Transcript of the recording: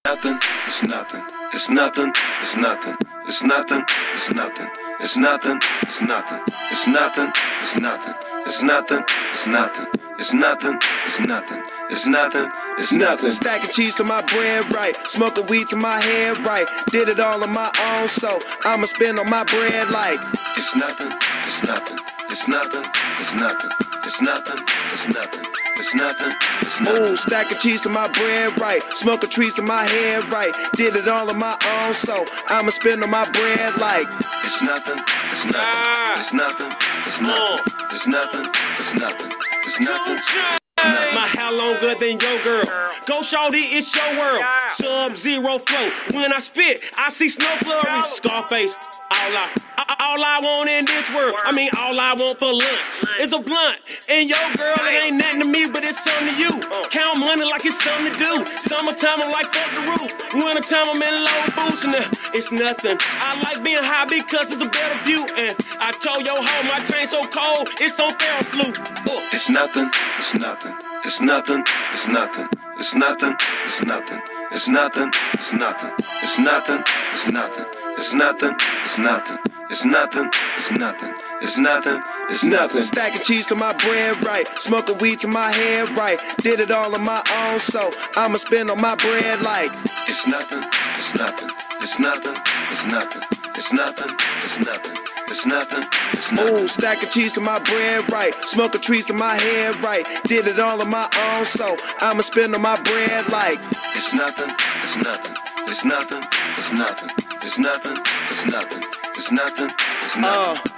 nothing, it's nothing, it's nothing, it's nothing, it's nothing, it's nothing, it's nothing, it's nothing, it's nothing, it's nothing, it's nothing, it's nothing, it's nothing, it's nothing, it's nothing, it's nothing. Stacking cheese to my bread right, smoking weed to my head right. Did it all on my own, so I'ma spend on my bread like it's nothing, it's nothing, it's nothing, it's nothing, it's nothing, it's nothing. It's nothing, it's nothing. Ooh, stacking cheese to my bread right, smoking trees to my head right. Did it all on my own, so I'ma spend on my bread like it's nothing, it's nothing, it's nothing, it's nothing, it's nothing, it's nothing, it's nothing. My hair longer than your girl. Go shorty, it's your world. Sub-zero flow. When I spit, I see snow flurries. Scarface, all I want in this world. I mean, all I want for lunch is a blunt. And your girl, it ain't nothing to me, but it's something to you. Count money like it's something to do. Summertime, I'm like fuck the roof. Wintertime, I'm in low boots and it's nothing. I like being high because it's a better view. And I told your hoe my train so cold, it's on Theraflu. It's nothing, it's nothing. It's nothing, it's nothing, it's nothing, it's nothing, it's nothing, it's nothing, it's nothing, it's nothing, it's nothing, it's nothing, it's nothing, it's nothing, it's nothing, it's nothing. Stacking cheese to my bread right, smoking weed to my head right. Did it all on my own, so I'ma spend on my bread like it's nothing, it's nothing, it's nothing, it's nothing, it's nothing, it's nothing. It's nothing, it's nothing. Ooh, stacking cheese to my bread right, smoking trees to my head right. Did it all on my own, so I'ma spend on my bread like it's nothing, it's nothing, it's nothing, it's nothing, it's nothing, it's nothing, it's nothing, it's nothing.